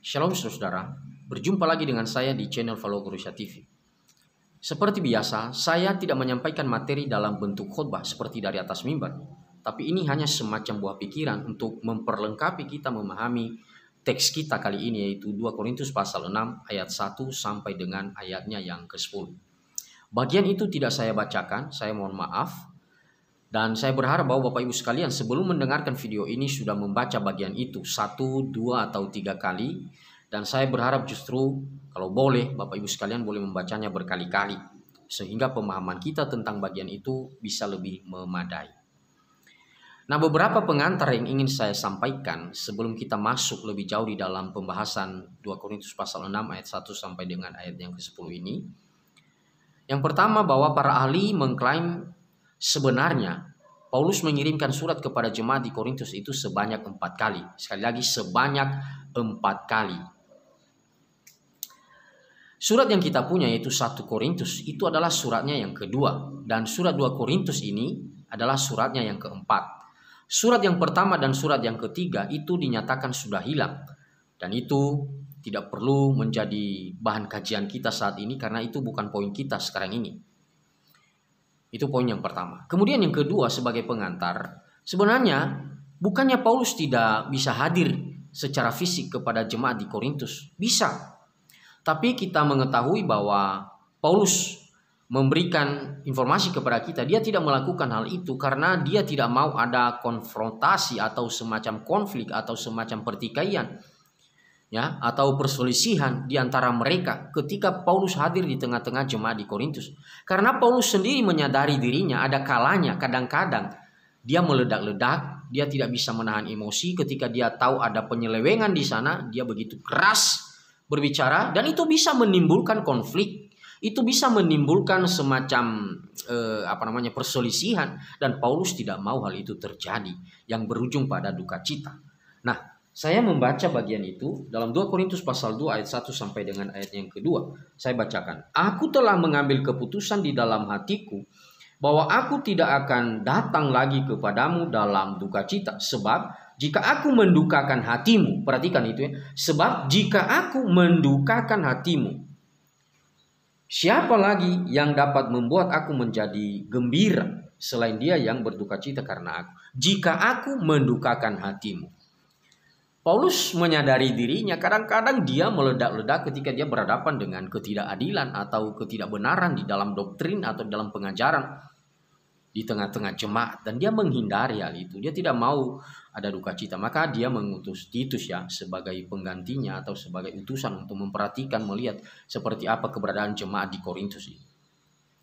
Shalom saudara, berjumpa lagi dengan saya di channel Follow Kurusha TV. Seperti biasa, saya tidak menyampaikan materi dalam bentuk khotbah seperti dari atas mimbar, tapi ini hanya semacam buah pikiran untuk memperlengkapi kita memahami teks kita kali ini, yaitu 2 Korintus pasal 6 ayat 1 sampai dengan ayatnya yang ke-10. Bagian itu tidak saya bacakan, saya mohon maaf. Dan saya berharap bahwa Bapak Ibu sekalian sebelum mendengarkan video ini sudah membaca bagian itu 1, 2, atau 3 kali. Dan saya berharap justru kalau boleh Bapak Ibu sekalian boleh membacanya berkali-kali. Sehingga pemahaman kita tentang bagian itu bisa lebih memadai. Nah, beberapa pengantar yang ingin saya sampaikan sebelum kita masuk lebih jauh di dalam pembahasan 2 Korintus pasal 6 ayat 1 sampai dengan ayat yang ke-10 ini. Yang pertama, bahwa para ahli mengklaim sebenarnya Paulus mengirimkan surat kepada jemaat di Korintus itu sebanyak 4 kali. Sekali lagi, sebanyak 4 kali. Surat yang kita punya yaitu 1 Korintus itu adalah suratnya yang kedua. Dan surat 2 Korintus ini adalah suratnya yang keempat. Surat yang pertama dan surat yang ketiga itu dinyatakan sudah hilang. Dan itu tidak perlu menjadi bahan kajian kita saat ini karena itu bukan poin kita sekarang ini. Itu poin yang pertama. Kemudian yang kedua sebagai pengantar, sebenarnya bukannya Paulus tidak bisa hadir secara fisik kepada jemaat di Korintus. Bisa. Tapi kita mengetahui bahwa Paulus memberikan informasi kepada kita, dia tidak melakukan hal itu karena dia tidak mau ada konfrontasi atau semacam konflik atau semacam pertikaian, ya, atau perselisihan di antara mereka ketika Paulus hadir di tengah-tengah jemaat di Korintus. Karena Paulus sendiri menyadari dirinya ada kalanya kadang-kadang dia meledak-ledak, dia tidak bisa menahan emosi ketika dia tahu ada penyelewengan di sana, dia begitu keras berbicara dan itu bisa menimbulkan konflik, itu bisa menimbulkan semacam perselisihan dan Paulus tidak mau hal itu terjadi yang berujung pada duka cita. Nah, saya membaca bagian itu dalam 2 Korintus pasal 2 ayat 1 sampai dengan ayat yang kedua. Saya bacakan. Aku telah mengambil keputusan di dalam hatiku bahwa aku tidak akan datang lagi kepadamu dalam duka cita. Sebab jika aku mendukakan hatimu, perhatikan itu ya. Sebab jika aku mendukakan hatimu, siapa lagi yang dapat membuat aku menjadi gembira selain dia yang berduka cita karena aku? Jika aku mendukakan hatimu. Paulus menyadari dirinya kadang-kadang dia meledak-ledak ketika dia berhadapan dengan ketidakadilan atau ketidakbenaran di dalam doktrin atau dalam pengajaran di tengah-tengah jemaat dan dia menghindari hal itu. Dia tidak mau ada duka cita. Maka dia mengutus Titus ya sebagai penggantinya atau sebagai utusan untuk memperhatikan, melihat seperti apa keberadaan jemaat di Korintus ini.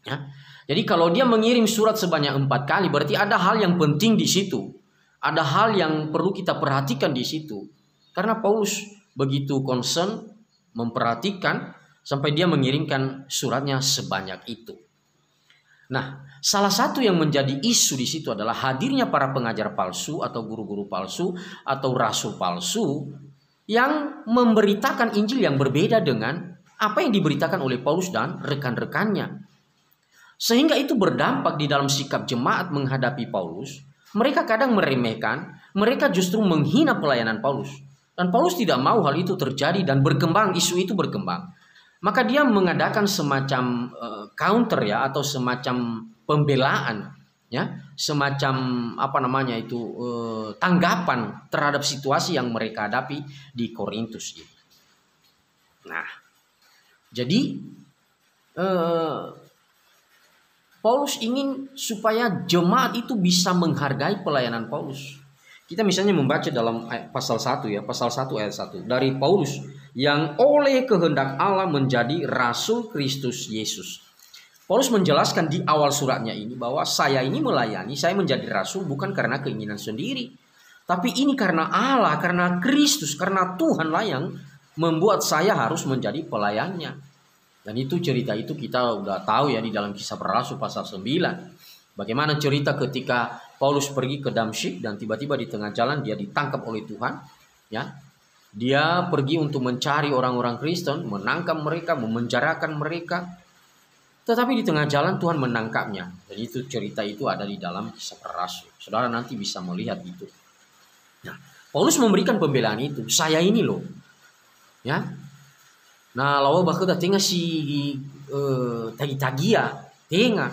Ya. Jadi kalau dia mengirim surat sebanyak 4 kali berarti ada hal yang penting di situ. Ada hal yang perlu kita perhatikan di situ. Karena Paulus begitu concern, memperhatikan sampai dia mengirimkan suratnya sebanyak itu. Nah, salah satu yang menjadi isu di situ adalah hadirnya para pengajar palsu atau guru-guru palsu atau rasul palsu yang memberitakan Injil yang berbeda dengan apa yang diberitakan oleh Paulus dan rekan-rekannya. Sehingga itu berdampak di dalam sikap jemaat menghadapi Paulus. Mereka kadang meremehkan, mereka justru menghina pelayanan Paulus. Dan Paulus tidak mau hal itu terjadi dan berkembang, isu itu berkembang. Maka dia mengadakan semacam counter ya atau semacam pembelaan ya, semacam tanggapan terhadap situasi yang mereka hadapi di Korintus ini. Nah, jadi Paulus ingin supaya jemaat itu bisa menghargai pelayanan Paulus. Kita misalnya membaca dalam pasal 1 ya, pasal 1 ayat 1 dari Paulus yang oleh kehendak Allah menjadi rasul Kristus Yesus. Paulus menjelaskan di awal suratnya ini bahwa saya ini melayani, saya menjadi rasul bukan karena keinginan sendiri, tapi ini karena Allah, karena Kristus, karena Tuhanlah yang membuat saya harus menjadi pelayannya. Dan itu cerita itu kita udah tahu ya di dalam Kisah Para Rasul pasal 9. Bagaimana cerita ketika Paulus pergi ke Damsyik dan tiba-tiba di tengah jalan dia ditangkap oleh Tuhan, ya. Dia pergi untuk mencari orang-orang Kristen, menangkap mereka, memenjarakan mereka. Tetapi di tengah jalan Tuhan menangkapnya. Jadi itu cerita itu ada di dalam Kisah Para Rasul. Saudara nanti bisa melihat itu. Nah, Paulus memberikan pembelaan itu. Saya ini loh, Ya. Nah, lawa bakal tengah si tagi-tagia, tengah.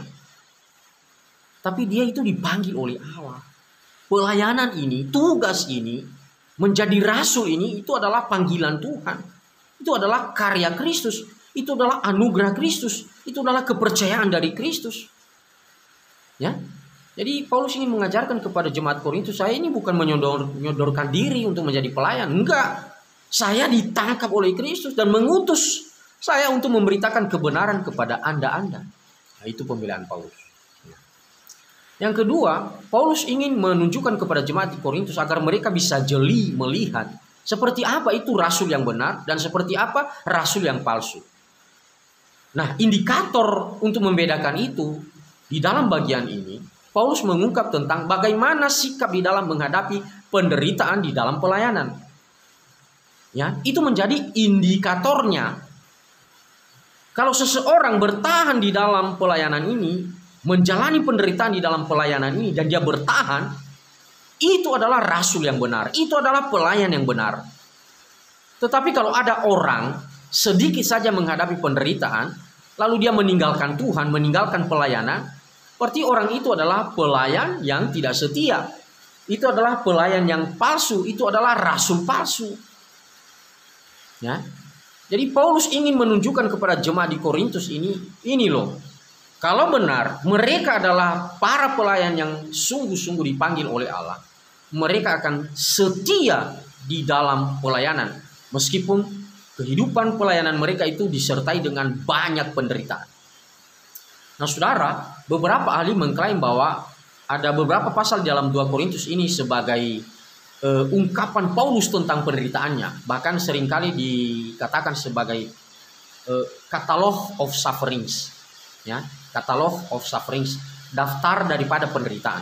Tapi dia itu dipanggil oleh Allah. Pelayanan ini, tugas ini, menjadi rasul ini, itu adalah panggilan Tuhan. Itu adalah karya Kristus. Itu adalah anugerah Kristus. Itu adalah kepercayaan dari Kristus. Ya. Jadi Paulus ingin mengajarkan kepada jemaat Korintus, saya ini bukan menyodorkan diri untuk menjadi pelayan. Enggak. Saya ditangkap oleh Kristus dan mengutus saya untuk memberitakan kebenaran kepada Anda. Nah, itu pembelaan Paulus. Yang kedua, Paulus ingin menunjukkan kepada jemaat di Korintus agar mereka bisa jeli melihat seperti apa itu rasul yang benar dan seperti apa rasul yang palsu. Nah, indikator untuk membedakan itu di dalam bagian ini, Paulus mengungkap tentang bagaimana sikap di dalam menghadapi penderitaan di dalam pelayanan. Ya, itu menjadi indikatornya. Kalau seseorang bertahan di dalam pelayanan ini, menjalani penderitaan di dalam pelayanan ini, dan dia bertahan, itu adalah rasul yang benar. Itu adalah pelayan yang benar. Tetapi kalau ada orang sedikit saja menghadapi penderitaan, lalu dia meninggalkan Tuhan, meninggalkan pelayanan, berarti orang itu adalah pelayan yang tidak setia. Itu adalah pelayan yang palsu. Itu adalah rasul palsu. Ya. Jadi Paulus ingin menunjukkan kepada jemaat di Korintus ini loh. Kalau benar mereka adalah para pelayan yang sungguh-sungguh dipanggil oleh Allah, mereka akan setia di dalam pelayanan. Meskipun kehidupan pelayanan mereka itu disertai dengan banyak penderitaan. Nah saudara, beberapa ahli mengklaim bahwa ada beberapa pasal dalam 2 Korintus ini sebagai ungkapan Paulus tentang penderitaannya. Bahkan seringkali dikatakan sebagai catalog of sufferings. Ya, catalog of sufferings, daftar daripada penderitaan.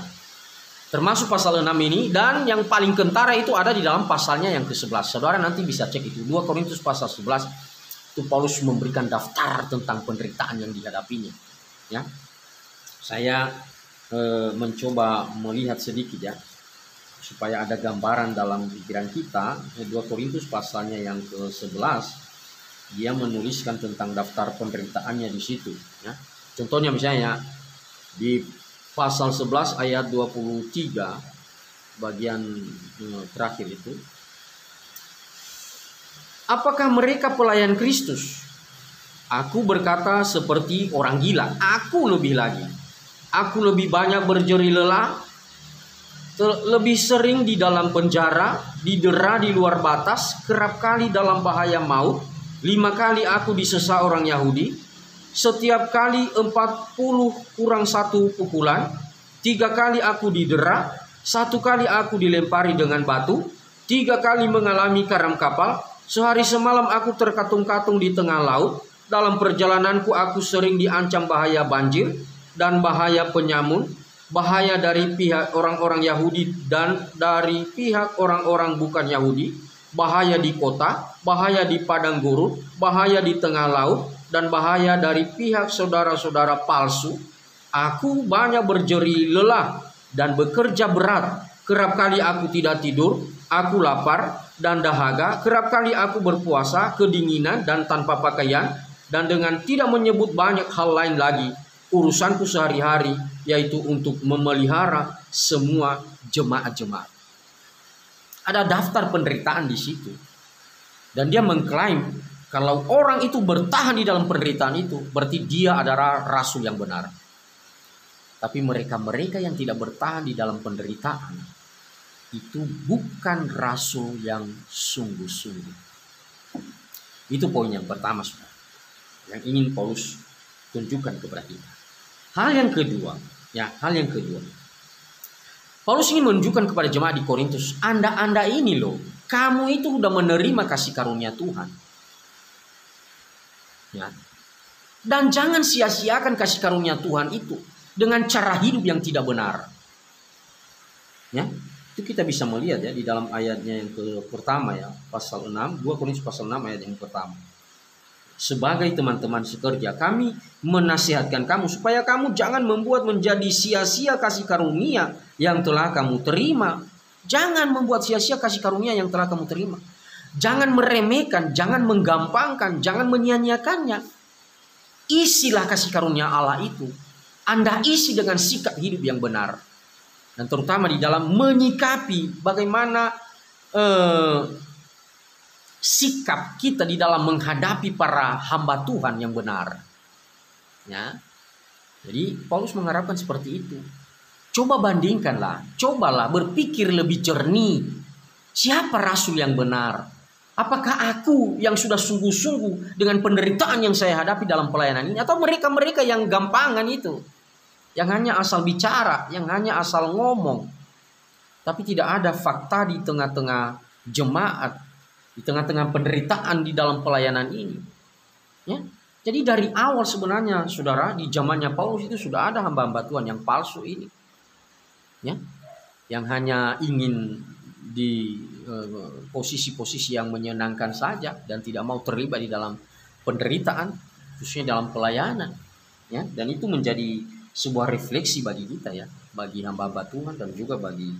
Termasuk pasal 6 ini, dan yang paling kentara itu ada di dalam pasalnya yang ke-11. Saudara nanti bisa cek itu. 2 Korintus pasal 11 itu Paulus memberikan daftar tentang penderitaan yang dihadapinya. Ya. Saya mencoba melihat sedikit ya, supaya ada gambaran dalam pikiran kita. 2 Korintus pasalnya yang ke-11, dia menuliskan tentang daftar penderitaannya di situ. Ya. Contohnya misalnya di pasal 11 ayat 23 bagian terakhir itu. Apakah mereka pelayan Kristus? Aku berkata seperti orang gila. Aku lebih lagi. Aku lebih banyak berjeri lelah, lebih sering di dalam penjara, didera di luar batas, kerap kali dalam bahaya maut. 5 kali aku disesa orang Yahudi, setiap kali 40 kurang 1 pukulan. 3 kali aku didera, 1 kali aku dilempari dengan batu, 3 kali mengalami karam kapal, sehari semalam aku terkatung-katung di tengah laut. Dalam perjalananku aku sering diancam bahaya banjir dan bahaya penyamun, bahaya dari pihak orang-orang Yahudi dan dari pihak orang-orang bukan Yahudi, bahaya di kota, bahaya di padang gurun, bahaya di tengah laut, dan bahaya dari pihak saudara-saudara palsu. Aku banyak berjeri lelah dan bekerja berat. Kerap kali aku tidak tidur, aku lapar dan dahaga. Kerap kali aku berpuasa, kedinginan dan tanpa pakaian, dan dengan tidak menyebut banyak hal lain lagi. Urusanku sehari-hari yaitu untuk memelihara semua jemaat-jemaat. Ada daftar penderitaan di situ. Dan dia mengklaim kalau orang itu bertahan di dalam penderitaan itu, berarti dia adalah rasul yang benar. Tapi mereka-mereka yang tidak bertahan di dalam penderitaan, itu bukan rasul yang sungguh-sungguh. Itu poin yang pertama, saudara, yang ingin Paulus tunjukkan kepada kita. Hal yang kedua, Paulus ingin menunjukkan kepada jemaat di Korintus, Anda ini loh, kamu itu sudah menerima kasih karunia Tuhan. Ya. Dan jangan sia-siakan kasih karunia Tuhan itu dengan cara hidup yang tidak benar. Ya, itu kita bisa melihat ya di dalam ayatnya yang pertama ya, pasal 6, 2 Korintus pasal 6 ayat yang pertama. Sebagai teman-teman sekerja, kami menasihatkan kamu supaya kamu jangan membuat menjadi sia-sia kasih karunia yang telah kamu terima. Jangan membuat sia-sia kasih karunia yang telah kamu terima. Jangan meremehkan, jangan menggampangkan, jangan menyia-nyiakannya. Isilah kasih karunia Allah itu. Anda isi dengan sikap hidup yang benar. Dan terutama di dalam menyikapi bagaimana sikap kita di dalam menghadapi para hamba Tuhan yang benar. Ya. Jadi Paulus mengharapkan seperti itu. Coba bandingkanlah, cobalah berpikir lebih jernih. Siapa rasul yang benar? Apakah aku yang sudah sungguh-sungguh dengan penderitaan yang saya hadapi dalam pelayanan ini, atau mereka-mereka yang gampangan itu, yang hanya asal bicara, yang hanya asal ngomong, tapi tidak ada fakta di tengah-tengah jemaat, di tengah-tengah penderitaan di dalam pelayanan ini. Ya. Jadi dari awal sebenarnya saudara, di zamannya Paulus itu sudah ada hamba-hamba Tuhan yang palsu ini. Ya. Yang hanya ingin di posisi-posisi yang menyenangkan saja dan tidak mau terlibat di dalam penderitaan, khususnya dalam pelayanan. Ya. Dan itu menjadi sebuah refleksi bagi kita, ya, bagi hamba-hamba Tuhan dan juga bagi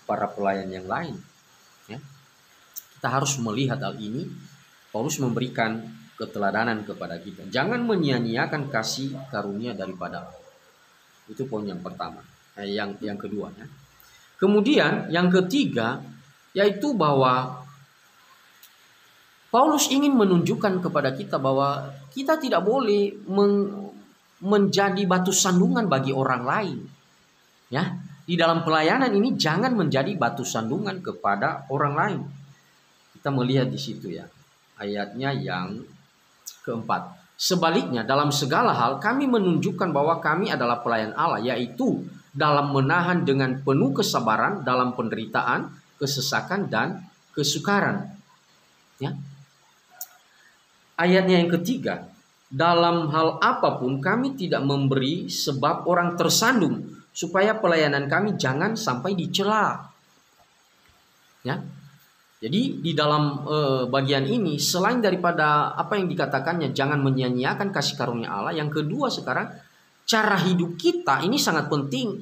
para pelayan yang lain. Ya. Kita harus melihat hal ini. Paulus memberikan keteladanan kepada kita. Jangan menyia-nyiakan kasih karunia daripada Allah. Itu poin yang pertama. Yang kedua. Ya. Kemudian yang ketiga, yaitu bahwa Paulus ingin menunjukkan kepada kita bahwa kita tidak boleh menjadi batu sandungan bagi orang lain. Ya, di dalam pelayanan ini jangan menjadi batu sandungan kepada orang lain. Kita melihat di situ, ya, ayatnya yang keempat. Sebaliknya, dalam segala hal kami menunjukkan bahwa kami adalah pelayan Allah, yaitu dalam menahan dengan penuh kesabaran dalam penderitaan, kesesakan, dan kesukaran. Ya. Ayatnya yang ketiga, dalam hal apapun kami tidak memberi sebab orang tersandung, supaya pelayanan kami jangan sampai dicela. Ya. Jadi di dalam bagian ini, selain daripada apa yang dikatakannya jangan menyia-nyiakan kasih karunia Allah, yang kedua sekarang cara hidup kita ini sangat penting.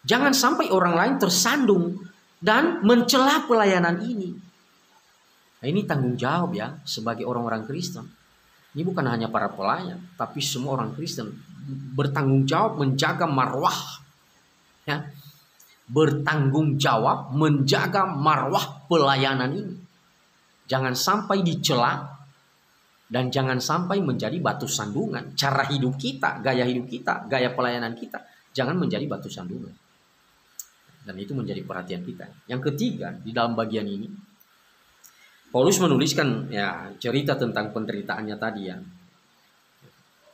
Jangan sampai orang lain tersandung dan mencela pelayanan ini. Nah, ini tanggung jawab, ya, sebagai orang-orang Kristen. Ini bukan hanya para pelayan, tapi semua orang Kristen bertanggung jawab menjaga marwah, ya, bertanggung jawab menjaga marwah pelayanan ini. Jangan sampai dicela dan jangan sampai menjadi batu sandungan. Cara hidup kita, gaya hidup kita, gaya pelayanan kita jangan menjadi batu sandungan. Dan itu menjadi perhatian kita. Yang ketiga, di dalam bagian ini Paulus menuliskan, ya, cerita tentang penderitaannya tadi, ya.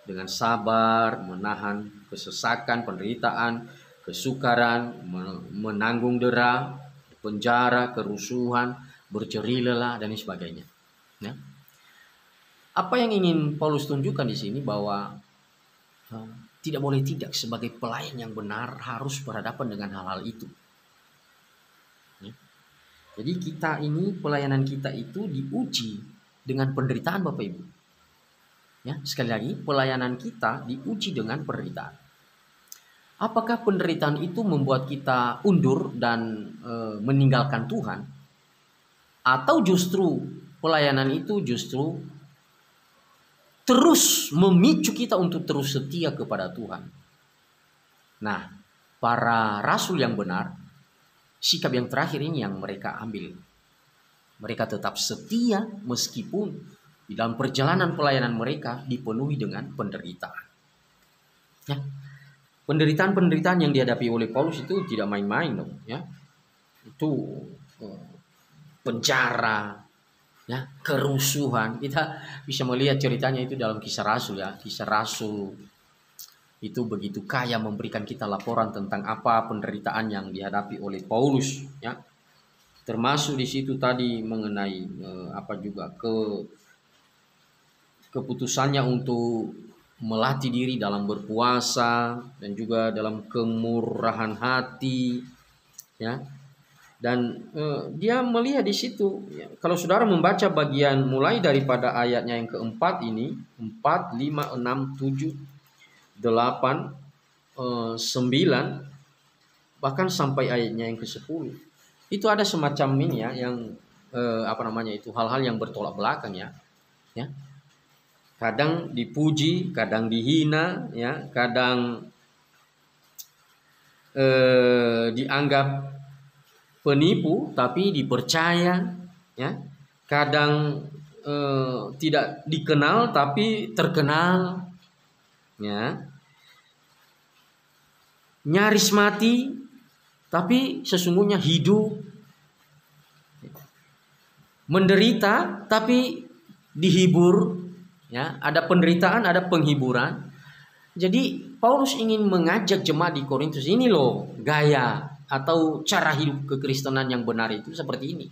Dengan sabar menahan kesesakan, penderitaan, kesukaran, menanggung dera, penjara, kerusuhan, berjerih lelah, dan sebagainya. Ya. Apa yang ingin Paulus tunjukkan di sini bahwa tidak boleh tidak, sebagai pelayan yang benar harus berhadapan dengan hal-hal itu. Ya. Jadi kita ini, pelayanan kita itu diuji dengan penderitaan, Bapak Ibu. Ya, sekali lagi, pelayanan kita diuji dengan penderitaan. Apakah penderitaan itu membuat kita undur dan meninggalkan Tuhan? Atau justru pelayanan itu justru terus memicu kita untuk terus setia kepada Tuhan? Nah, para rasul yang benar, sikap yang terakhir ini yang mereka ambil. Mereka tetap setia meskipun di dalam perjalanan pelayanan mereka dipenuhi dengan penderitaan. Ya. Penderitaan-penderitaan yang dihadapi oleh Paulus itu tidak main-main, dong, ya. Itu penjara, ya, kerusuhan. Kita bisa melihat ceritanya itu dalam Kisah Rasul, ya. Kisah Rasul itu begitu kaya memberikan kita laporan tentang apa penderitaan yang dihadapi oleh Paulus, ya. Termasuk di situ tadi mengenai keputusannya untuk melatih diri dalam berpuasa dan juga dalam kemurahan hati, ya. Dan dia melihat di situ, ya, kalau saudara membaca bagian mulai daripada ayatnya yang keempat ini, 4, 5, 6, 7, 8, 9, bahkan sampai ayatnya yang ke-10, itu ada semacam ini, ya, yang hal-hal yang bertolak belakang ya. Kadang dipuji, kadang dihina, ya, kadang dianggap penipu tapi dipercaya, ya. Kadang tidak dikenal tapi terkenal, ya. Nyaris mati tapi sesungguhnya hidup. Menderita tapi dihibur, ya. Ada penderitaan, ada penghiburan. Jadi Paulus ingin mengajak jemaat di Korintus ini loh, gaya atau cara hidup kekristenan yang benar itu seperti ini,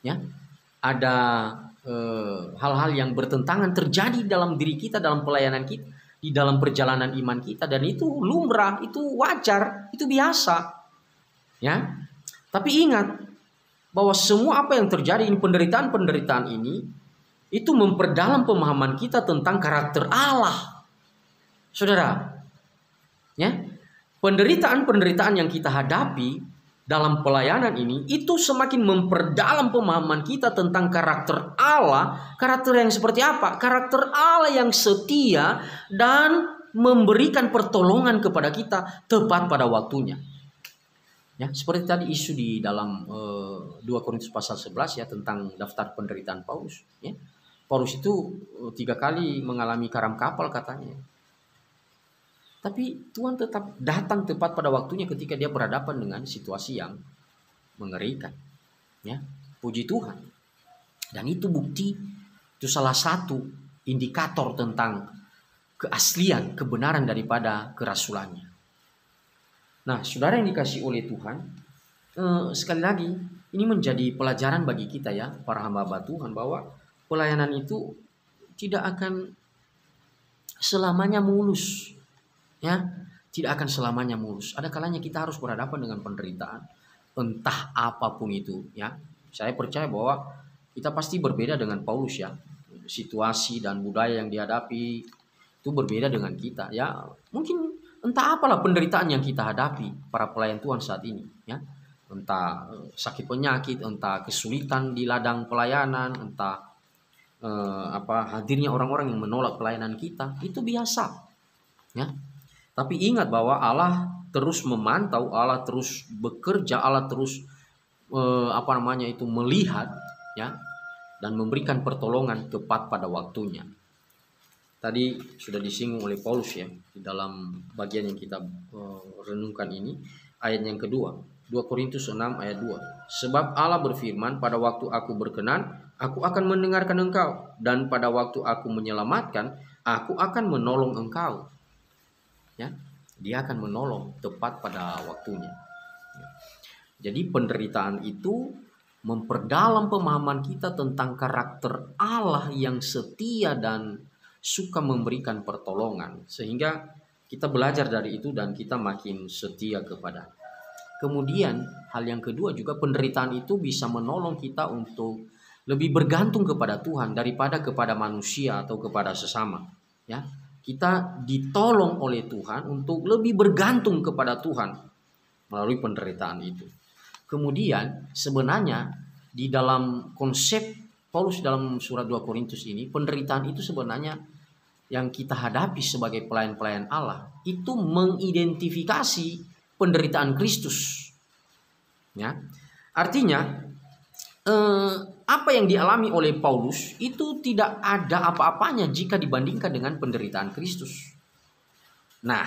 ya. Ada hal-hal yang bertentangan terjadi dalam diri kita, dalam pelayanan kita, di dalam perjalanan iman kita, dan itu lumrah, itu wajar, itu biasa, ya. Tapi ingat bahwa semua apa yang terjadi ini, penderitaan-penderitaan ini, itu memperdalam pemahaman kita tentang karakter Allah, saudara. Ya, penderitaan-penderitaan yang kita hadapi dalam pelayanan ini itu semakin memperdalam pemahaman kita tentang karakter Allah. Karakter yang seperti apa? Karakter Allah yang setia dan memberikan pertolongan kepada kita tepat pada waktunya. Ya, seperti tadi isu di dalam 2 Korintus pasal 11 ya, tentang daftar penderitaan Paulus, ya. Paulus itu 3 kali mengalami karam kapal katanya. Tapi Tuhan tetap datang tepat pada waktunya ketika dia berhadapan dengan situasi yang mengerikan. Ya, puji Tuhan. Dan itu bukti, itu salah satu indikator tentang keaslian, kebenaran daripada kerasulannya. Nah, saudara yang dikasihi oleh Tuhan, sekali lagi ini menjadi pelajaran bagi kita ya, para hamba Tuhan, bahwa pelayanan itu tidak akan selamanya mulus. Ya, tidak akan selamanya mulus. Ada kalanya kita harus berhadapan dengan penderitaan, entah apapun itu, ya. Saya percaya bahwa kita pasti berbeda dengan Paulus ya. Situasi dan budaya yang dihadapi itu berbeda dengan kita, ya. Mungkin entah apalah penderitaan yang kita hadapi para pelayan Tuhan saat ini, ya. Entah sakit penyakit, entah kesulitan di ladang pelayanan, entah hadirnya orang-orang yang menolak pelayanan kita, itu biasa, ya. Tapi ingat bahwa Allah terus memantau, Allah terus bekerja, Allah terus melihat, ya, dan memberikan pertolongan tepat pada waktunya. Tadi sudah disinggung oleh Paulus ya di dalam bagian yang kita renungkan ini, ayat yang kedua, 2 Korintus 6 ayat 2. Sebab Allah berfirman, pada waktu aku berkenan, aku akan mendengarkan engkau, dan pada waktu aku menyelamatkan, aku akan menolong engkau. Ya, dia akan menolong tepat pada waktunya. Jadi penderitaan itu memperdalam pemahaman kita tentang karakter Allah yang setia dan suka memberikan pertolongan, sehingga kita belajar dari itu dan kita makin setia kepada. Kemudian hal yang kedua juga, penderitaan itu bisa menolong kita untuk lebih bergantung kepada Tuhan daripada kepada manusia atau kepada sesama, ya. Kita ditolong oleh Tuhan untuk lebih bergantung kepada Tuhan melalui penderitaan itu. Kemudian sebenarnya di dalam konsep Paulus dalam surat 2 Korintus ini, penderitaan itu sebenarnya yang kita hadapi sebagai pelayan-pelayan Allah itu mengidentifikasi penderitaan Kristus. Ya. Artinya apa yang dialami oleh Paulus itu tidak ada apa-apanya jika dibandingkan dengan penderitaan Kristus. Nah,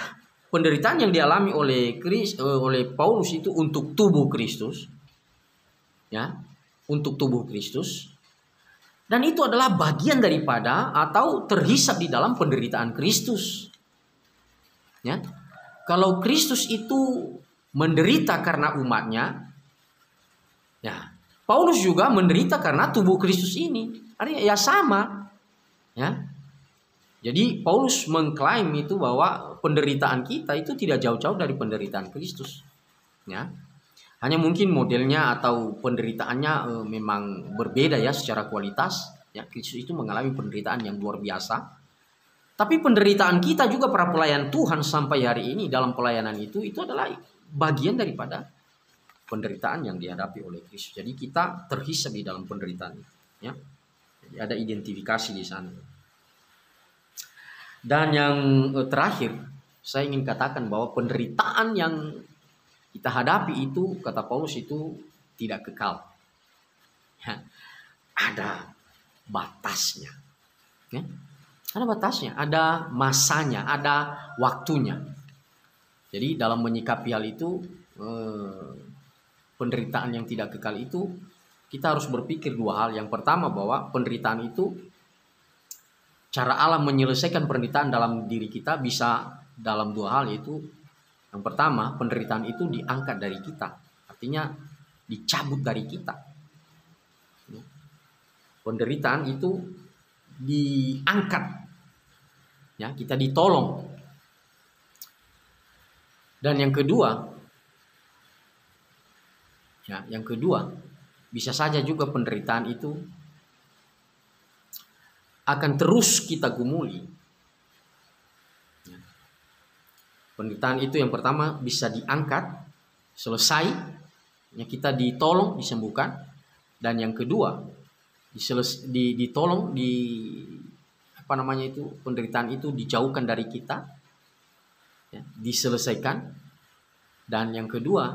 penderitaan yang dialami oleh Paulus itu untuk tubuh Kristus, ya, untuk tubuh Kristus, dan itu adalah bagian daripada atau terhisap di dalam penderitaan Kristus. Ya, kalau Kristus itu menderita karena umatnya, ya, Paulus juga menderita karena tubuh Kristus ini. Artinya ya sama. Ya. Jadi Paulus mengklaim itu bahwa penderitaan kita itu tidak jauh-jauh dari penderitaan Kristus. Ya. Hanya mungkin modelnya atau penderitaannya memang berbeda ya secara kualitas. Ya, Kristus itu mengalami penderitaan yang luar biasa. Tapi penderitaan kita juga para pelayan Tuhan sampai hari ini dalam pelayanan itu adalah bagian daripada penderitaan yang dihadapi oleh Kristus. Jadi kita terhisap di dalam penderitaan itu, ya. Jadi ada identifikasi di sana. Dan yang terakhir, saya ingin katakan bahwa penderitaan yang kita hadapi itu, kata Paulus, itu tidak kekal. Ya, ada batasnya. Ya, ada batasnya, ada masanya, ada waktunya. Jadi dalam menyikapi hal itu, penderitaan yang tidak kekal itu, kita harus berpikir dua hal. Yang pertama, bahwa penderitaan itu, cara Allah menyelesaikan penderitaan dalam diri kita bisa dalam dua hal, yaitu yang pertama, penderitaan itu diangkat dari kita, artinya dicabut dari kita. Penderitaan itu diangkat, ya, kita ditolong. Dan yang kedua, bisa saja juga penderitaan itu akan terus kita gumuli. Penderitaan itu yang pertama bisa diangkat, selesai, ya, kita ditolong, disembuhkan. Dan yang kedua, ditolong, penderitaan itu dijauhkan dari kita, ya, diselesaikan. Dan yang kedua,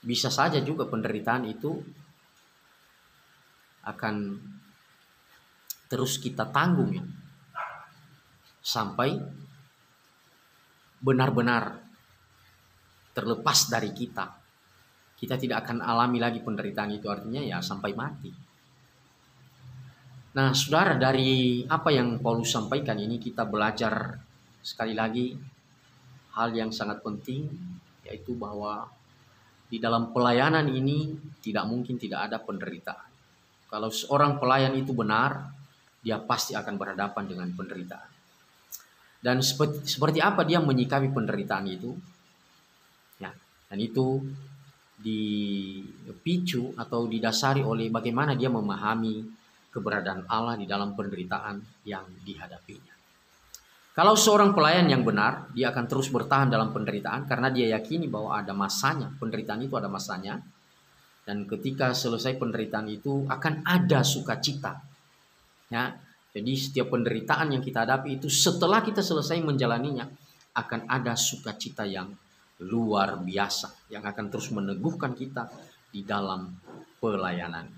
bisa saja juga penderitaan itu akan terus kita tanggung, ya, sampai benar-benar terlepas dari kita. Kita tidak akan alami lagi penderitaan itu, artinya ya sampai mati. Nah, saudara, dari apa yang Paulus sampaikan ini kita belajar sekali lagi hal yang sangat penting, yaitu bahwa di dalam pelayanan ini tidak mungkin tidak ada penderitaan. Kalau seorang pelayan itu benar, dia pasti akan berhadapan dengan penderitaan. Dan seperti apa dia menyikapi penderitaan itu, ya, dan itu dipicu atau didasari oleh bagaimana dia memahami keberadaan Allah di dalam penderitaan yang dihadapinya. Kalau seorang pelayan yang benar, dia akan terus bertahan dalam penderitaan karena dia yakini bahwa ada masanya, penderitaan itu ada masanya, dan ketika selesai penderitaan itu akan ada sukacita, ya. Jadi setiap penderitaan yang kita hadapi itu, setelah kita selesai menjalaninya, akan ada sukacita yang luar biasa, yang akan terus meneguhkan kita di dalam pelayanan.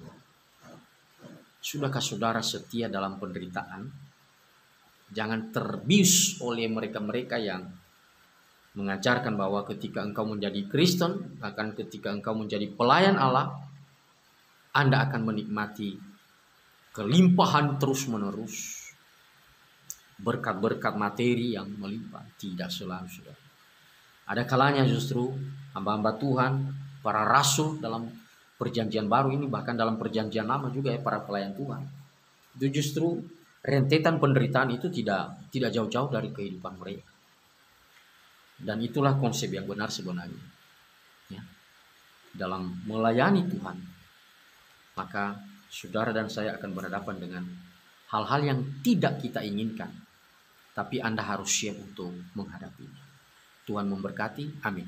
Sudahkah saudara setia dalam penderitaan? Jangan terbius oleh mereka-mereka yang mengajarkan bahwa ketika engkau menjadi Kristen, ketika engkau menjadi pelayan Allah, Anda akan menikmati kelimpahan terus-menerus, berkat-berkat materi yang melimpah. Tidak selalu, saudara. Ada kalanya justru hamba-hamba Tuhan, para rasul dalam perjanjian baru ini, bahkan dalam perjanjian lama juga, ya, para pelayan Tuhan, itu justru rentetan penderitaan itu tidak jauh-jauh dari kehidupan mereka. Dan itulah konsep yang benar sebenarnya, ya, dalam melayani Tuhan. Maka saudara dan saya akan berhadapan dengan hal-hal yang tidak kita inginkan, tapi Anda harus siap untuk menghadapinya. Tuhan memberkati. Amin.